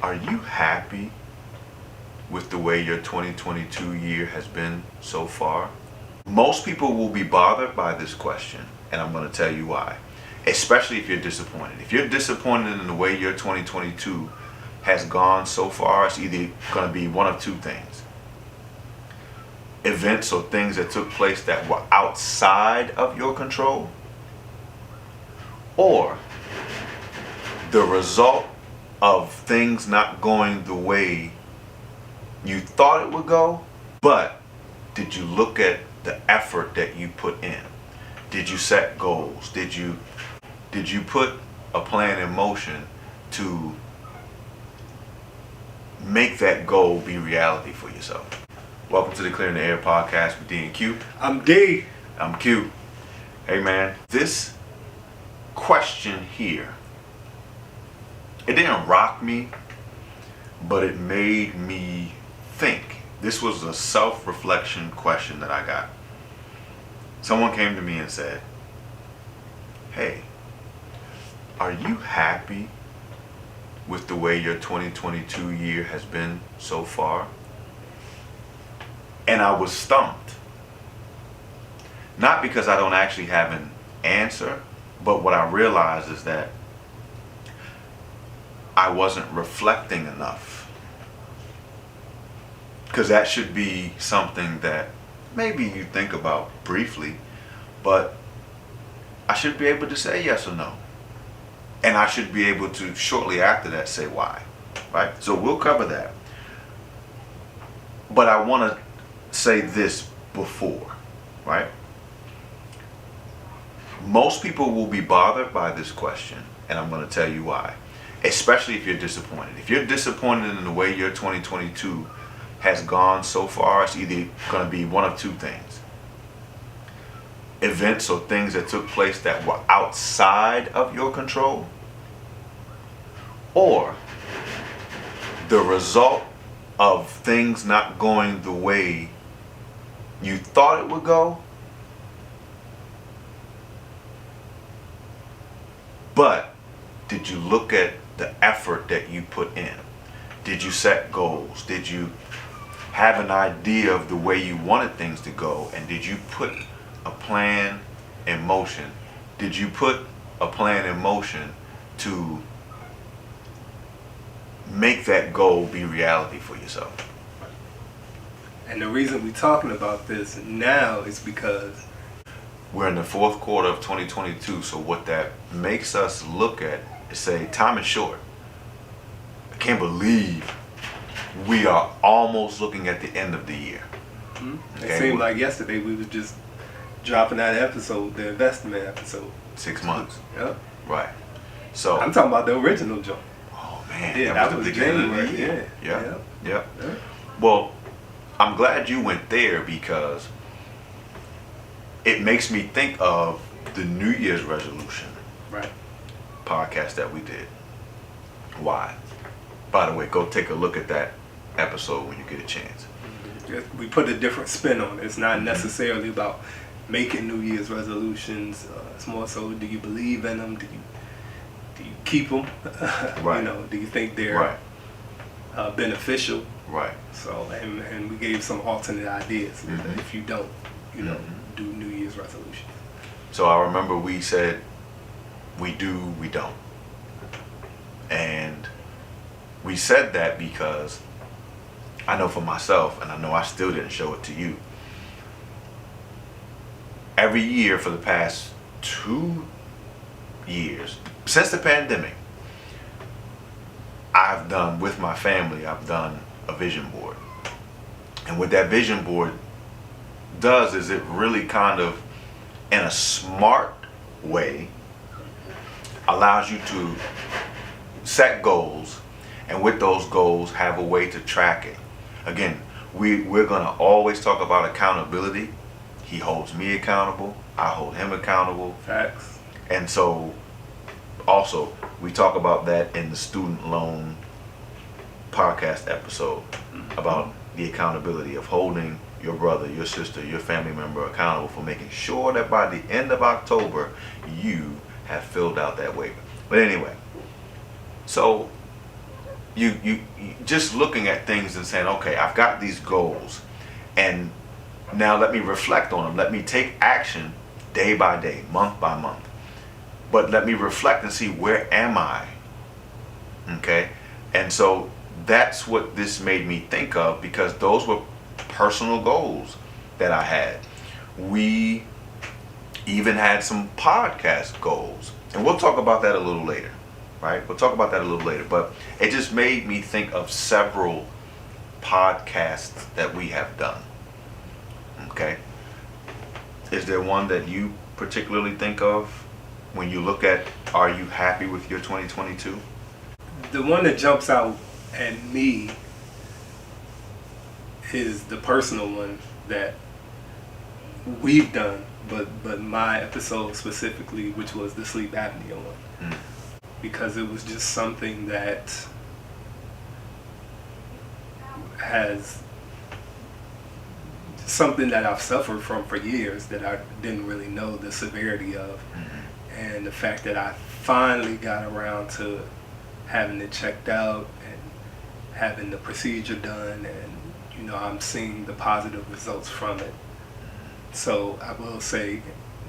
Are you happy with the way your 2022 year has been so far? Most people will be bothered by this question, and I'm going to tell you why. Especially if you're disappointed. If you're disappointed in the way your 2022 has gone so far, it's either going to be one of two things. Events or things that took place that were outside of your control, or the result of things not going the way you thought it would go. But did you look at the effort that you put in? Did you set goals? Did you put a plan in motion to make that goal be reality for yourself? Welcome to the Clearing the Air podcast with D and Q. I'm D. I'm Q. Hey man, this question here, it didn't rock me, but it made me think. This was a self-reflection question that I got. Someone came to me and said, hey, are you happy with the way your 2022 year has been so far? And I was stumped. Not because I don't actually have an answer, but what I realized is that I wasn't reflecting enough. Because that should be something that maybe you think about briefly, but I should be able to say yes or no. And I should be able to shortly after that say why, right? So we'll cover that. But I want to say this before, right? Most people will be bothered by this question, and I'm going to tell you why. Especially if you're disappointed. If you're disappointed in the way your 2022 has gone so far, it's either going to be one of two things. Events or things that took place that were outside of your control, or the result of things not going the way you thought it would go, but did you look at the effort that you put in? Did you set goals? Did you have an idea of the way you wanted things to go? And did you put a plan in motion? Did you put a plan in motion to make that goal be reality for yourself? And the reason we're talking about this now is because we're in the fourth quarter of 2022, so what that makes us look at is say, time is short. I can't believe we are almost looking at the end of the year. Mm-hmm. It seemed like yesterday we were just dropping that episode, the investment episode. 6 months. Yep. Right. So I'm talking about the original joint. Oh man, Yeah, that was the beginning of the year. Yeah. Well, I'm glad you went there because it makes me think of the New Year's resolution podcast that we did. Why? By the way, go take a look at that episode when you get a chance. We put a different spin on it. It's not necessarily about making New Year's resolutions. It's more so, do you believe in them? Do you keep them? Right. Do you think they're beneficial? Right. So, and we gave some alternate ideas. Mm-hmm. If you don't, do New Year's resolutions. So I remember we said, we do, we don't. And we said that because I know for myself, and I know I still didn't show it to you, every year for the past 2 years, since the pandemic, I've done, with my family, I've done a vision board. And what that vision board does is it really kind of, in a smart way, allows you to set goals, and with those goals have a way to track it. Again, we're going to always talk about accountability. He holds me accountable, I hold him accountable. Facts. And so also we talk about that in the student loan podcast episode, about the accountability of holding your brother, your sister, your family member accountable for making sure that by the end of October you have filled out that waiver. But anyway, so you just looking at things and saying, okay, I've got these goals, and now let me reflect on them. Let me take action day by day, month by month. But let me reflect and see, where am I? Okay? And so that's what this made me think of, because those were personal goals that I had. We even had some podcast goals, and we'll talk about that a little later, right? We'll talk about that a little later, but it just made me think of several podcasts that we have done. Okay? Is there one that you particularly think of when you look at, are you happy with your 2022? The one that jumps out at me is the personal one that we've done, but my episode specifically, which was the sleep apnea one, because it was just something that has something that I've suffered from for years that I didn't really know the severity of, and the fact that I finally got around to having it checked out and having the procedure done, and I'm seeing the positive results from it. So I will say,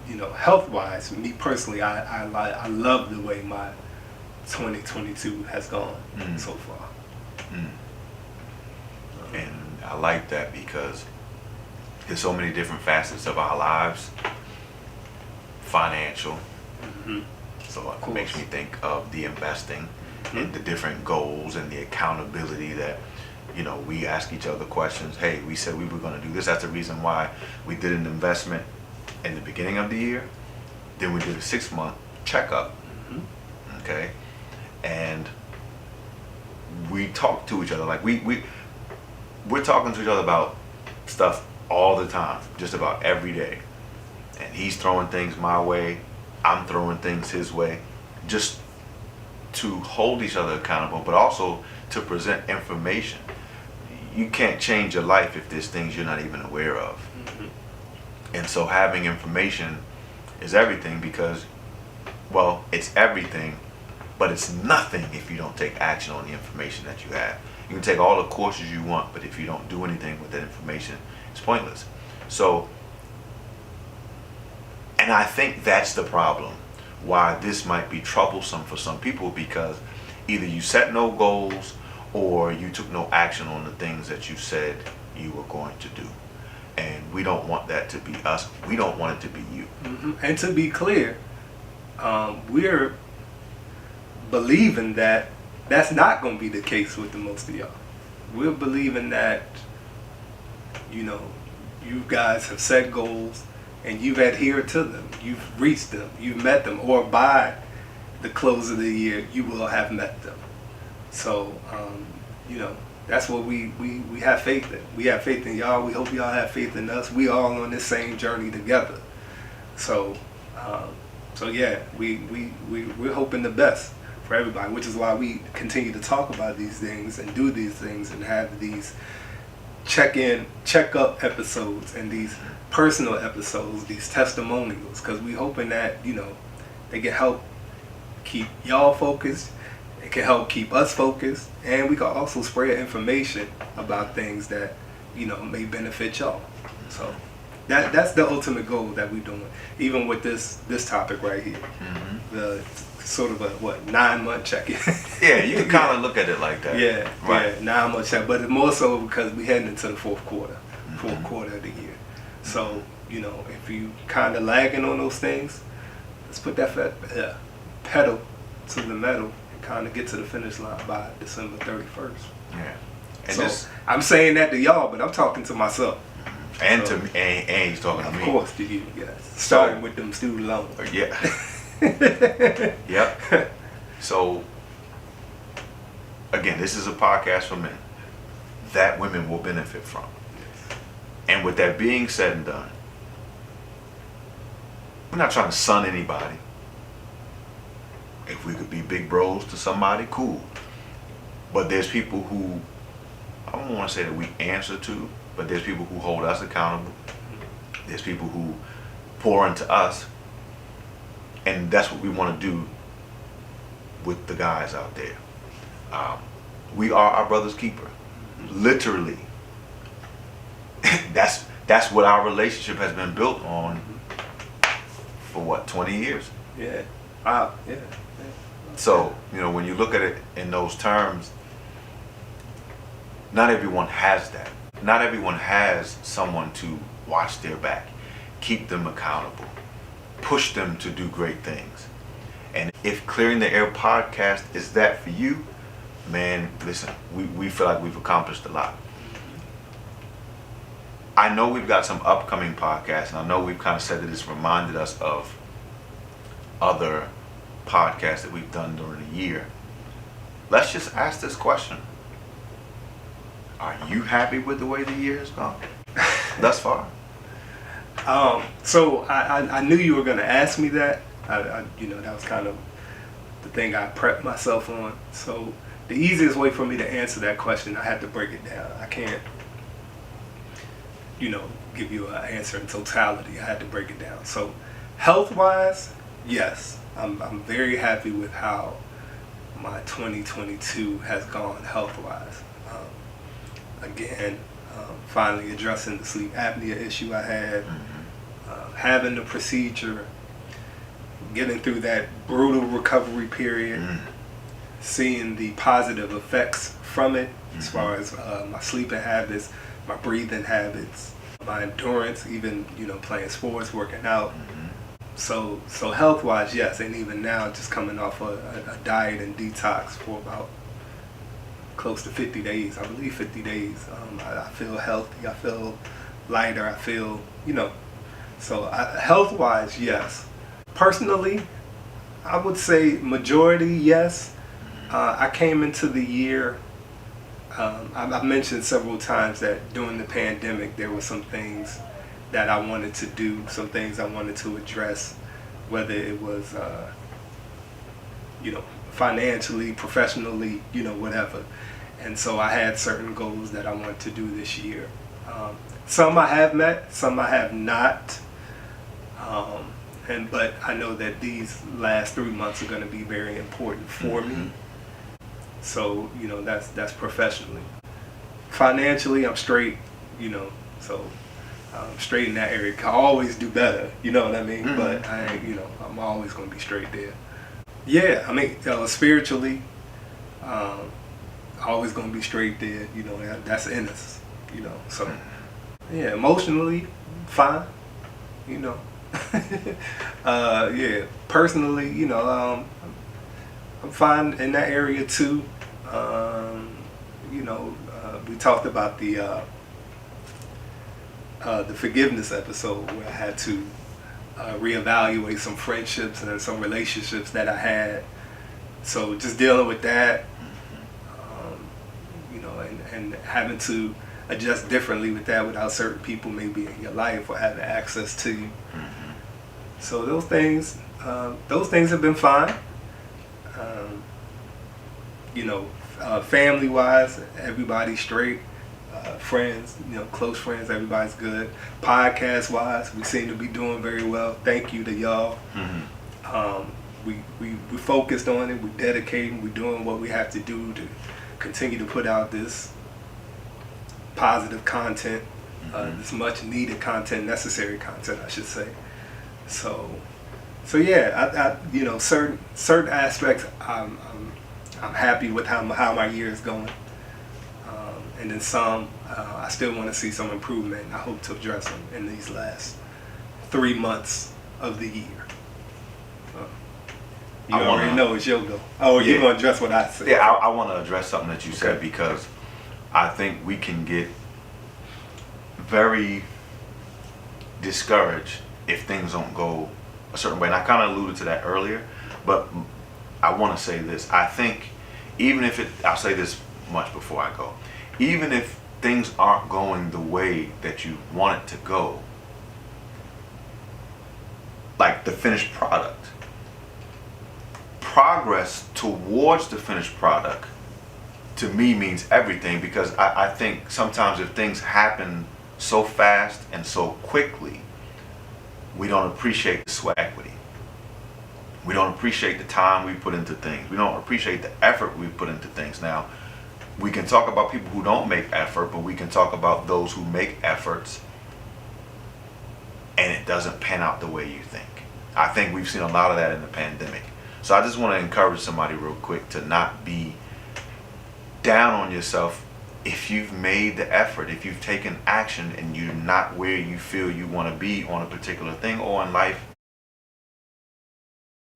health-wise, me personally, I love the way my 2022 has gone so far. And I like that, because there's so many different facets of our lives. Financial. So it makes me think of the investing and the different goals and the accountability that, we ask each other questions. Hey, we said we were going to do this. That's the reason why we did an investment in the beginning of the year. Then we did a 6-month checkup. Okay. And we talk to each other. Like we're talking to each other about stuff all the time, just about every day. And he's throwing things my way, I'm throwing things his way, just to hold each other accountable, but also to present information. You can't change your life if there's things you're not even aware of. And so having information is everything, because, well, it's everything, but it's nothing if you don't take action on the information that you have. You can take all the courses you want, but if you don't do anything with that information, it's pointless. So, and I think that's the problem, why this might be troublesome for some people, because either you set no goals or you took no action on the things that you said you were going to do. And we don't want that to be us. We don't want it to be you. And to be clear, we're believing that that's not going to be the case with the most of y'all. We're believing that, you guys have set goals and you've adhered to them. You've reached them. You've met them. Or by the close of the year, you will have met them. So, that's what we have faith in. We have faith in y'all. We hope y'all have faith in us. We all on this same journey together. So, yeah, we're hoping the best for everybody, which is why we continue to talk about these things and do these things and have these check-up episodes and these personal episodes, these testimonials, because we hoping that, they can help keep y'all focused. It can help keep us focused, and we can also spread information about things that, may benefit y'all. So that's the ultimate goal that we're doing, even with this topic right here. The sort of a 9-month check-in. Yeah, you can kind of look at it like that. Yeah, right. 9-month check, but it's more so because we heading into the fourth quarter of the year. So, if you kind of lagging on those things, let's put that pedal to the metal and kind of get to the finish line by December 31st. Yeah. And so I'm saying that to y'all, but I'm talking to myself. And to me, and he's talking to me. Of course to you guys. Starting with them student loans. Yeah. Yep. So, again, this is a podcast for men that women will benefit from. And with that being said and done, we're not trying to sun anybody. If we could be big bros to somebody, cool. But there's people who, I don't want to say that we answer to, but there's people who hold us accountable. There's people who pour into us. And that's what we want to do with the guys out there. We are our brother's keeper. Literally. That's what our relationship has been built on for what, 20 years? Yeah. Wow. Yeah. So, when you look at it in those terms, not everyone has that. Not everyone has someone to watch their back, keep them accountable, push them to do great things. And if Clearing the Air podcast is that for you, man, listen, we feel like we've accomplished a lot. I know we've got some upcoming podcasts, and I know we've kind of said that it's reminded us of other podcasts that we've done during the year. Let's just ask this question. Are you happy with the way the year has gone thus far? So I knew you were going to ask me that. That was kind of the thing I prepped myself on. So the easiest way for me to answer that question, I had to break it down. I can't, give you an answer in totality. I had to break it down. So health-wise, yes, I'm very happy with how my 2022 has gone health-wise. Again, finally addressing the sleep apnea issue I had, having the procedure, getting through that brutal recovery period, seeing the positive effects from it as far as my sleeping habits, my breathing habits, my endurance, even playing sports, working out. So health-wise, yes, and even now just coming off a diet and detox for about close to 50 days, I believe 50 days. I feel healthy, I feel lighter, I feel, so health-wise, yes. Personally, I would say majority, yes. I came into the year, I've mentioned several times that during the pandemic, there were some things that I wanted to do, some things I wanted to address, whether it was, financially, professionally, whatever. And so I had certain goals that I wanted to do this year. Some I have met, some I have not. But I know that these last 3 months are going to be very important for me. So, that's professionally. Financially, I'm straight, so I'm straight in that area. I always do better, you know what I mean? But I ain't, I'm always going to be straight there. Yeah, I mean, spiritually, always going to be straight there, that's in us, So, yeah, emotionally, fine, yeah, personally, I'm fine in that area too. We talked about the forgiveness episode where I had to reevaluate some friendships and some relationships that I had. So just dealing with that, and having to adjust differently with that without certain people maybe in your life or having access to you. So those things have been fine. Family-wise, everybody's straight. Friends, close friends, everybody's good. Podcast-wise, we seem to be doing very well. Thank you to y'all. We focused on it. We're dedicating. We're doing what we have to do to continue to put out this positive content, this much needed content, necessary content, I should say. So yeah, I certain aspects, I'm happy with how my year is going, and then some, I still want to see some improvement. I hope to address them in these last 3 months of the year. You already know it's your goal. Oh, yeah. You're going to address what I said. Yeah, I want to address something that you said, because I think we can get very discouraged if things don't go a certain way. And I kind of alluded to that earlier, but I want to say this. I think I'll say this much before I go, even if things aren't going the way that you want it to go, like the finished product, progress towards the finished product to me means everything, because I think sometimes if things happen so fast and so quickly, we don't appreciate the sweat equity. We don't appreciate the time we put into things. We don't appreciate the effort we put into things. Now, We can talk about people who don't make effort, but we can talk about those who make efforts and it doesn't pan out the way you think. I think we've seen a lot of that in the pandemic. So I just want to encourage somebody real quick to not be down on yourself if you've made the effort, if you've taken action and you're not where you feel you want to be on a particular thing or in life.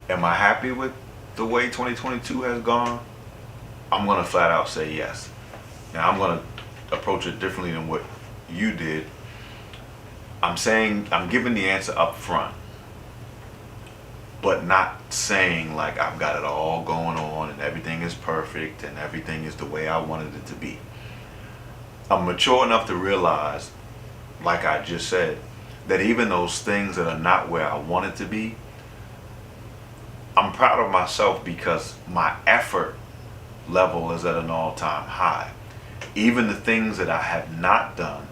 Am I happy with the way 2022 has gone? I'm going to flat out say yes. Now I'm going to approach it differently than what you did. I'm giving the answer up front, but not saying like I've got it all going on and everything is perfect and everything is the way I wanted it to be. I'm mature enough to realize, like I just said, that even those things that are not where I want it to be, I'm proud of myself because my effort level is at an all-time high. Even the things that I have not done,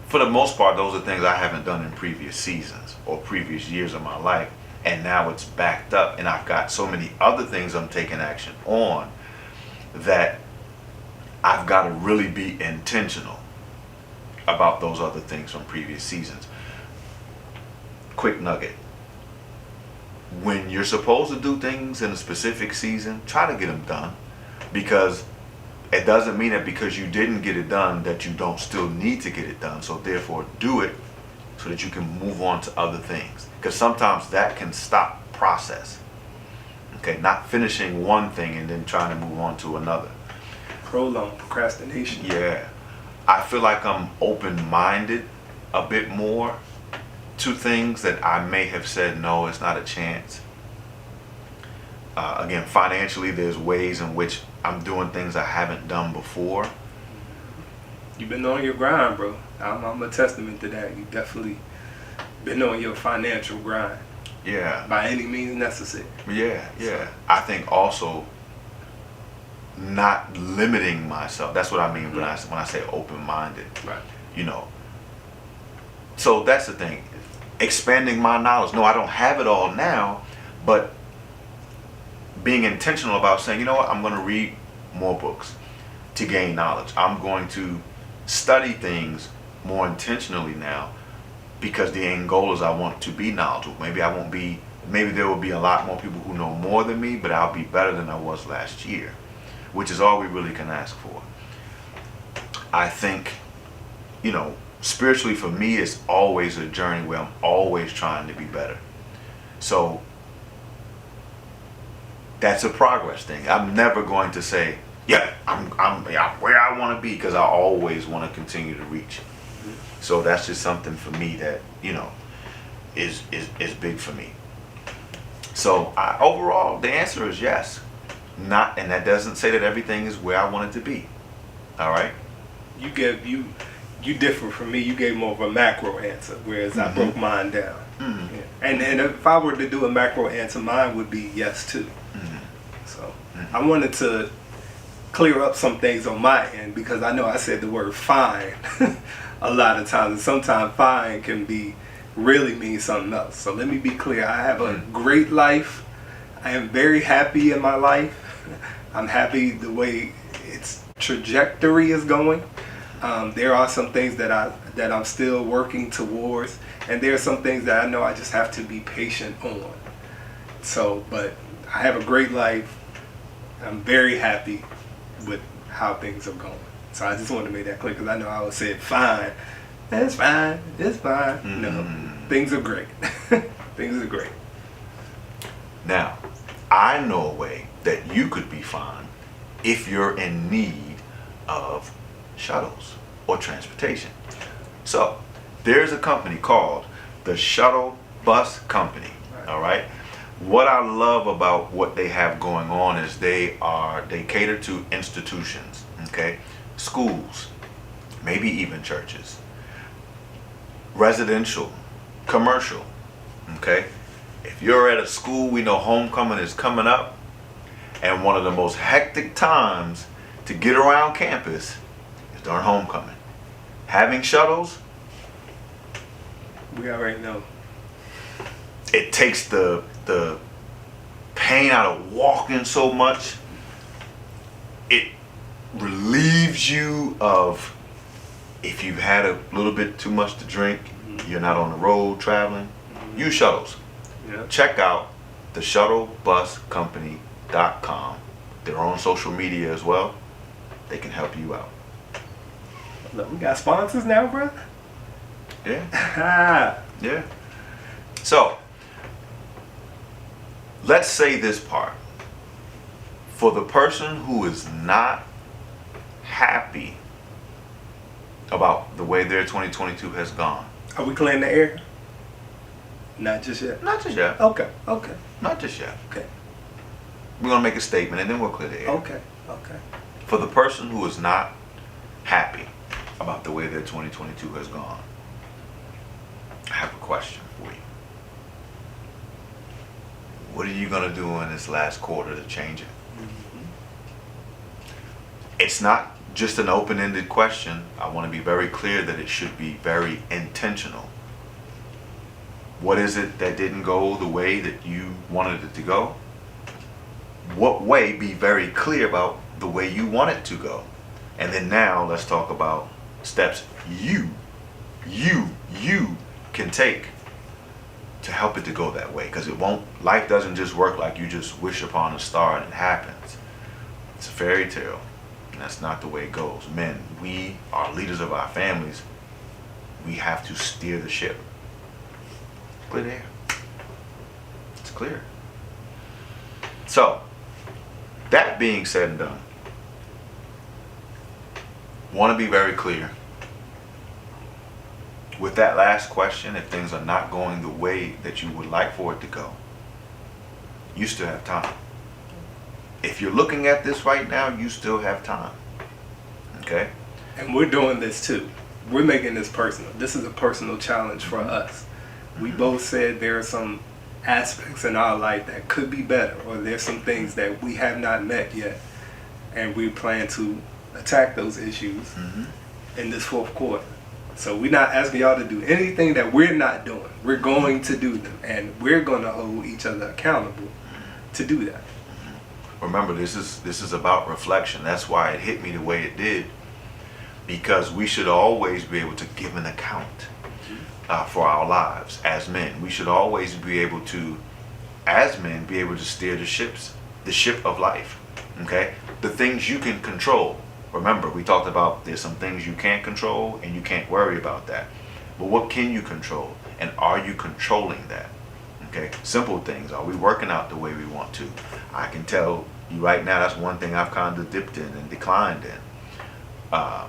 for the most part, those are things I haven't done in previous seasons or previous years of my life. And now it's backed up and I've got so many other things I'm taking action on that I've got to really be intentional about those other things from previous seasons. Quick nugget. When you're supposed to do things in a specific season, try to get them done, because it doesn't mean that because you didn't get it done that you don't still need to get it done. So therefore do it so that you can move on to other things, because sometimes that can stop process. Okay, not finishing one thing and then trying to move on to another. Prolonged procrastination. Yeah, I feel like I'm open-minded a bit more to things that I may have said no, it's not a chance. Again, financially, there's ways in which I'm doing things I haven't done before. You've been on your grind, bro. I'm a testament to that. You definitely been on your financial grind. Yeah. By any means necessary. Yeah. I think also not limiting myself. That's what I mean when I say open-minded. Right. You know. So that's the thing. Expanding my knowledge. No, I don't have it all now, but being intentional about saying, you know what, I'm going to read more books to gain knowledge. I'm going to study things more intentionally now because the end goal is I want to be knowledgeable. Maybe there will be a lot more people who know more than me, but I'll be better than I was last year, which is all we really can ask for. I think, you know, spiritually for me, it's always a journey where I'm always trying to be better. So that's a progress thing. I'm never going to say, yeah, I'm where I want to be, because I always want to continue to reach. So that's just something for me that, you know, is big for me. So overall, the answer is yes. Not, and that doesn't say that everything is where I want it to be. All right. You differ from me. You gave more of a macro answer, whereas I broke mine down. Mm-hmm. Yeah. And if I were to do a macro answer, mine would be yes too. Mm-hmm. So I wanted to clear up some things on my end, because I know I said the word fine a lot of times, and sometimes fine can really mean something else. So let me be clear. I have a great life. I am very happy in my life. I'm happy the way its trajectory is going. There are some things that I'm still working towards, and there are some things that I know I just have to be patient on. So, but I have a great life. I'm very happy with how things are going. So I just wanted to make that clear, because I know I would say fine. It's fine. It's fine. Mm-hmm. No, things are great. Things are great. Now, I know a way that you could be fine if you're in need of shuttles or transportation. So there's a company called the Shuttle Bus Company. Right. All right. What I love about what they have going on is they cater to institutions, okay, schools, maybe even churches, residential, commercial, okay. If you're at a school, we know homecoming is coming up, and one of the most hectic times to get around campus is during homecoming. Having shuttles, we already know. It takes the pain out of walking so much. relieves you of if you've had a little bit too much to drink, you're not on the road traveling, use shuttles. Yeah. Check out the shuttlebuscompany.com. They're on social media as well. They can help you out. Look, we got sponsors now, bro. Yeah. Yeah. So, let's say this part. For the person who is not happy about the way their 2022 has gone. Are we clearing the air? Not just yet. Not just yet. Okay. Not just yet. Okay. We're going to make a statement and then we'll clear the air. Okay. For the person who is not happy about the way their 2022 has gone, I have a question for you. What are you going to do in this last quarter to change it? It's not just an open-ended question. I want to be very clear that it should be very intentional. What is it that didn't go the way that you wanted it to go? What way? Be very clear about the way you want it to go. And then now let's talk about steps you can take to help it to go that way. Because life doesn't just work like you just wish upon a star and it happens. It's a fairy tale. And that's not the way it goes. Men, we are leaders of our families. We have to steer the ship. Clear the air. It's clear. So, that being said and done, want to be very clear. With that last question, if things are not going the way that you would like for it to go, you still have time. If you're looking at this right now, you still have time. Okay? And we're doing this too. We're making this personal. This is a personal challenge for us. We both said there are some aspects in our life that could be better, or there's some things that we have not met yet, and we plan to attack those issues in this fourth quarter. So we're not asking y'all to do anything that we're not doing. We're going to do them, and we're going to hold each other accountable to do that. Remember, this is about reflection. That's why it hit me the way it did, because we should always be able to give an account for our lives as men. We should always be able to, as men, be able to steer the ship of life. Okay, the things you can control. Remember, we talked about there's some things you can't control and you can't worry about that. But what can you control, and are you controlling that? Okay, simple things. Are we working out the way we want to? I can tell you right now that's one thing I've kind of dipped in and declined in. Are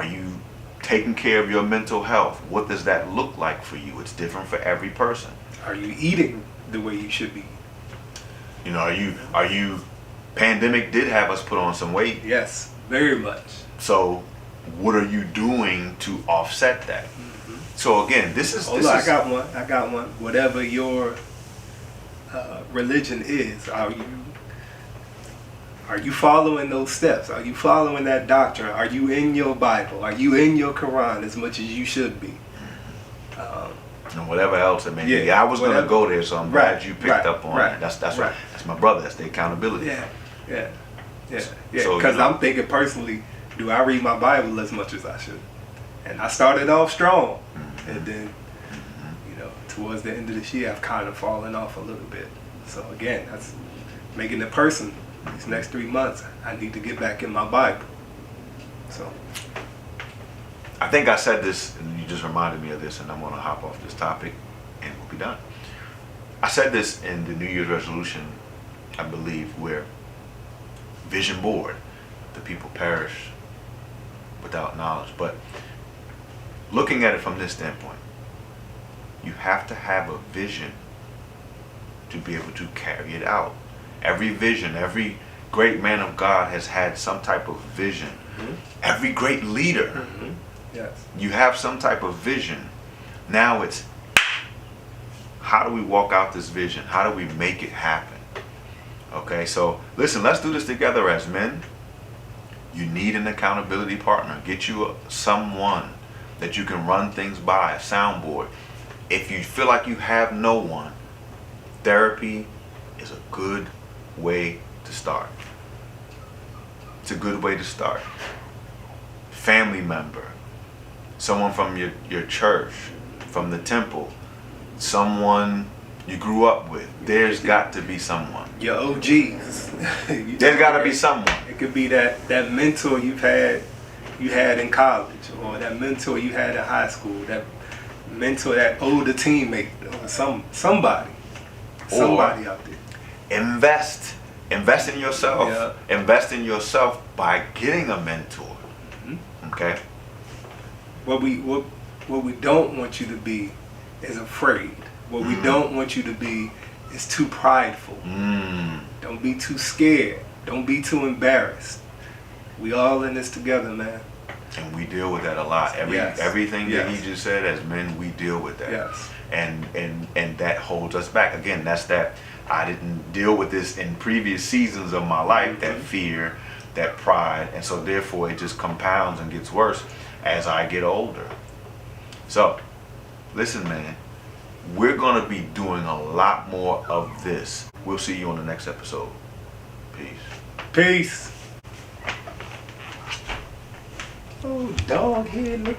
you taking care of your mental health? What does that look like for you? It's different for every person. Are you eating the way you should be? You know, are you pandemic did have us put on some weight. Yes, very much. So what are you doing to offset that? So again, this is I got one. Whatever your religion is, are you following those steps? Are you following that doctrine? Are you in your Bible? Are you in your Quran as much as you should be? And whatever else it may be. I was going to go there, so I'm glad you picked up on it. That's right. That's my brother. That's the accountability. Yeah. So, because I'm thinking personally, do I read my Bible as much as I should? And I started off strong, and then, towards the end of this year, I've kind of fallen off a little bit. So again, that's making it personal. These next 3 months, I need to get back in my Bible. So I think I said this, and you just reminded me of this, and I'm going to hop off this topic, and we'll be done. I said this in the New Year's resolution, I believe, where vision board, the people perish without knowledge. But looking at it from this standpoint, you have to have a vision to be able to carry it out. Every vision, every great man of God has had some type of vision. Every great leader, yes, you have some type of vision. Now it's, how do we walk out this vision? How do we make it happen? Okay, so listen, let's do this together as men. You need an accountability partner. Get you someone that you can run things by, a soundboard. If you feel like you have no one, therapy is a good way to start. It's a good way to start. Family member, someone from your church, from the temple, someone you grew up with. There's got to be someone. Your OGs. There's got to be someone. It could be that mentor you had in college, or that mentor you had in high school, that mentor, that older teammate, or somebody out there. Invest in yourself. Yeah. Invest in yourself by getting a mentor. Okay. What we don't want you to be is afraid. What we don't want you to be is too prideful. Don't be too scared. Don't be too embarrassed. We all in this together, man. And we deal with that a lot. Everything that he just said, as men, we deal with that. Yes. And that holds us back. Again, that's that I didn't deal with this in previous seasons of my life, that fear, that pride, and so therefore it just compounds and gets worse as I get older. So, listen, man, we're going to be doing a lot more of this. We'll see you on the next episode. Peace. Peace. Oh, dog head look